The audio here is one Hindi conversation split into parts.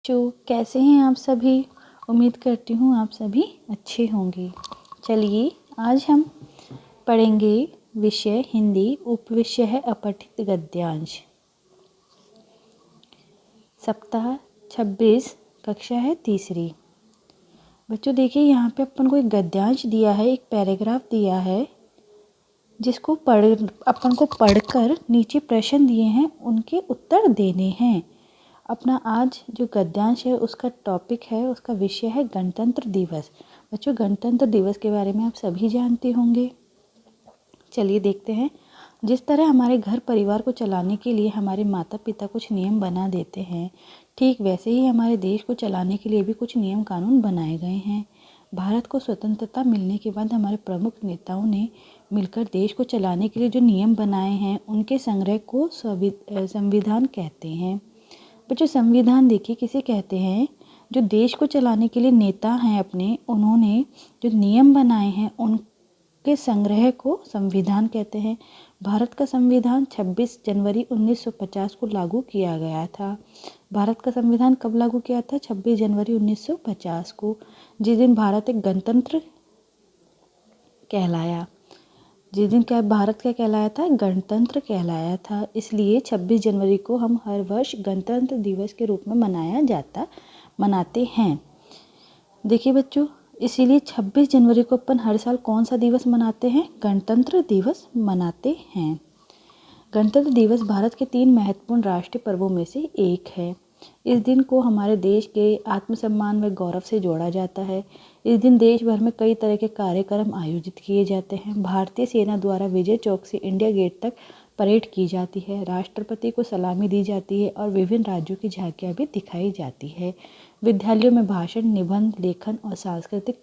बच्चों कैसे हैं आप सभी। उम्मीद करती हूँ आप सभी अच्छे होंगे। चलिए आज हम पढ़ेंगे विषय हिंदी, उपविषय है अपठित गद्यांश। सप्ताह 26, कक्षा है तीसरी। बच्चों देखिए यहाँ पे अपन को एक गद्यांश दिया है, एक पैराग्राफ दिया है जिसको अपन को पढ़कर नीचे प्रश्न दिए हैं, उनके उत्तर देने हैं। अपना आज जो गद्यांश है उसका टॉपिक है, उसका विषय है गणतंत्र दिवस। बच्चों गणतंत्र दिवस के बारे में आप सभी जानते होंगे। चलिए देखते हैं। जिस तरह हमारे घर परिवार को चलाने के लिए हमारे माता पिता कुछ नियम बना देते हैं, ठीक वैसे ही हमारे देश को चलाने के लिए भी कुछ नियम कानून बनाए गए हैं। भारत को स्वतंत्रता मिलने के बाद हमारे प्रमुख नेताओं ने मिलकर देश को चलाने के लिए जो नियम बनाए हैं उनके संग्रह को संविधान कहते हैं। बच्चों संविधान देखिए किसे कहते हैं, जो देश को चलाने के लिए नेता हैं अपने, उन्होंने जो नियम बनाए हैं उनके संग्रह को संविधान कहते हैं। भारत का संविधान 26 जनवरी 1950 को लागू किया गया था। भारत का संविधान कब लागू किया था? 26 जनवरी 1950 को, जिस दिन भारत एक गणतंत्र कहलाया। जिस दिन क्या भारत क्या कहलाया था? गणतंत्र कहलाया था। इसलिए 26 जनवरी को हम हर वर्ष गणतंत्र दिवस के रूप में मनाते हैं। देखिए बच्चों, इसीलिए 26 जनवरी को अपन हर साल कौन सा दिवस मनाते हैं? गणतंत्र दिवस मनाते हैं। गणतंत्र दिवस भारत के 3 महत्वपूर्ण राष्ट्रीय पर्वों में से एक है। इस दिन को हमारे देश के आत्मसम्मान व गौरव से जोड़ा जाता है। इस दिन देश भर में कई तरह के कार्यक्रम आयोजित किए जाते हैं। भारतीय सेना द्वारा विजय चौक से इंडिया गेट तक परेड की जाती है, राष्ट्रपति को सलामी दी जाती है और विभिन्न राज्यों की झांकियां भी दिखाई जाती है। विद्यालयों में भाषण, निबंध, लेखन और सांस्कृतिक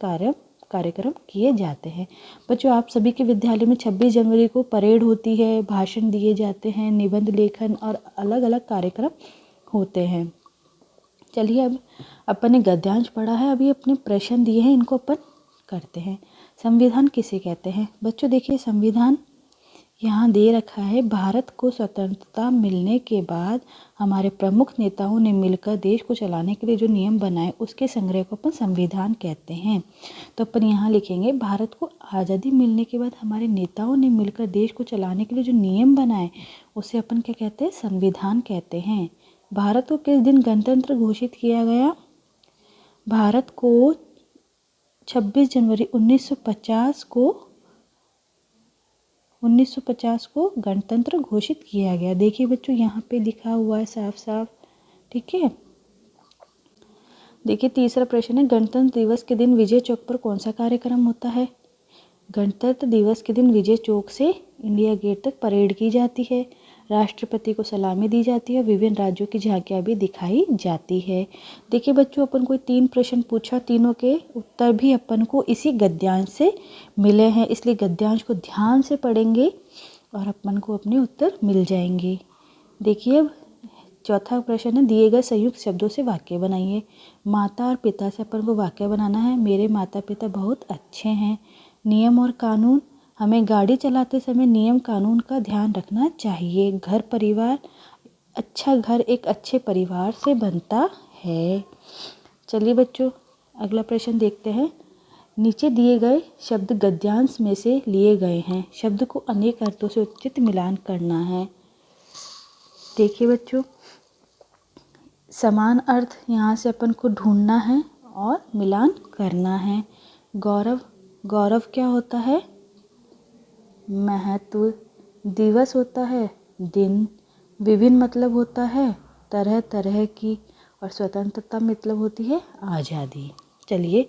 कार्यक्रम किए जाते हैं। बच्चों आप सभी के विद्यालय में 26 जनवरी को परेड होती है, भाषण दिए जाते हैं, निबंध लेखन और अलग अलग कार्यक्रम होते हैं। चलिए अब अपन ने गद्यांश पढ़ा है, अभी अपने प्रश्न दिए हैं, इनको अपन करते हैं। संविधान किसे कहते हैं? बच्चों देखिए संविधान यहाँ दे रखा है, भारत को स्वतंत्रता मिलने के बाद हमारे प्रमुख नेताओं ने मिलकर देश को चलाने के लिए जो नियम बनाए उसके संग्रह को अपन संविधान कहते हैं। तो अपन यहाँ लिखेंगे, भारत को आज़ादी मिलने के बाद हमारे नेताओं ने मिलकर देश को चलाने के लिए जो नियम बनाए उसे अपन क्या कहते हैं? संविधान कहते हैं। भारत को किस दिन गणतंत्र घोषित किया गया? भारत को 26 जनवरी 1950 को गणतंत्र घोषित किया गया। देखिए बच्चों यहाँ पे लिखा हुआ है साफ साफ, ठीक है। देखिए तीसरा प्रश्न है, गणतंत्र दिवस के दिन विजय चौक पर कौन सा कार्यक्रम होता है? गणतंत्र दिवस के दिन विजय चौक से इंडिया गेट तक परेड की जाती है, राष्ट्रपति को सलामी दी जाती है, विभिन्न राज्यों की झांकियां भी दिखाई जाती है। देखिए बच्चों अपन को 3 प्रश्न पूछा, तीनों के उत्तर भी अपन को इसी गद्यांश से मिले हैं, इसलिए गद्यांश को ध्यान से पढ़ेंगे और अपन को अपने उत्तर मिल जाएंगे। देखिए अब चौथा प्रश्न है, दिए गए संयुक्त शब्दों से वाक्य बनाइए। माता और पिता से अपन को वाक्य बनाना है। मेरे माता पिता बहुत अच्छे हैं। नियम और कानून, हमें गाड़ी चलाते समय नियम कानून का ध्यान रखना चाहिए। घर परिवार, अच्छा घर एक अच्छे परिवार से बनता है। चलिए बच्चों अगला प्रश्न देखते हैं। नीचे दिए गए शब्द गद्यांश में से लिए गए हैं, शब्द को अनेक अर्थों से उचित मिलान करना है। देखिए बच्चों समान अर्थ यहाँ से अपन को ढूंढना है और मिलान करना है। गौरव, गौरव क्या होता है? महत्व। दिवस होता है दिन। विभिन्न मतलब होता है तरह तरह की, और स्वतंत्रता मतलब होती है आज़ादी। चलिए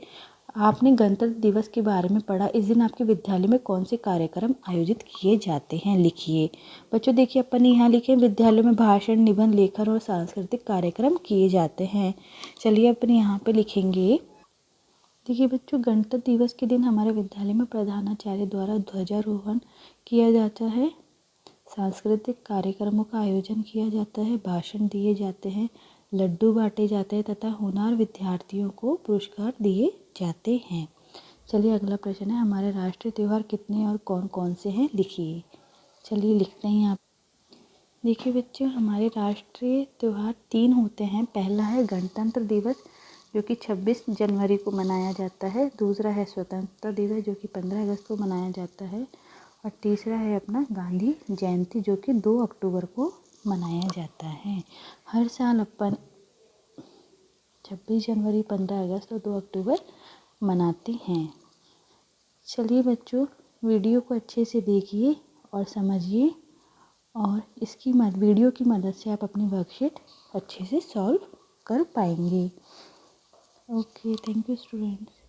आपने गणतंत्र दिवस के बारे में पढ़ा, इस दिन आपके विद्यालय में कौन से कार्यक्रम आयोजित किए जाते हैं? लिखिए। बच्चों देखिए अपन यहाँ लिखे, विद्यालयों में भाषण, निबंध, लेखन और सांस्कृतिक कार्यक्रम किए जाते हैं। चलिए अपन यहाँ पे लिखेंगे। देखिए बच्चों गणतंत्र दिवस के दिन हमारे विद्यालय में प्रधानाचार्य द्वारा ध्वजारोहण किया जाता है, सांस्कृतिक कार्यक्रमों का आयोजन किया जाता है, भाषण दिए जाते हैं, लड्डू बांटे जाते हैं तथा होनहार विद्यार्थियों को पुरस्कार दिए जाते हैं। चलिए अगला प्रश्न है, हमारे राष्ट्रीय त्यौहार कितने और कौन कौन से हैं? लिखिए। चलिए लिखते हैं यहाँ। देखिए बच्चों, हमारे राष्ट्रीय त्यौहार 3 होते हैं। पहला है गणतंत्र दिवस जो कि 26 जनवरी को मनाया जाता है। दूसरा है स्वतंत्रता दिवस जो कि 15 अगस्त को मनाया जाता है। और तीसरा है अपना गांधी जयंती जो कि 2 अक्टूबर को मनाया जाता है। हर साल अपन 26 जनवरी, 15 अगस्त और 2 अक्टूबर मनाते हैं। चलिए बच्चों, वीडियो को अच्छे से देखिए और समझिए, और इसकी वीडियो की मदद से आप अपनी वर्कशीट अच्छे से सॉल्व कर पाएंगे। Okay, thank you students.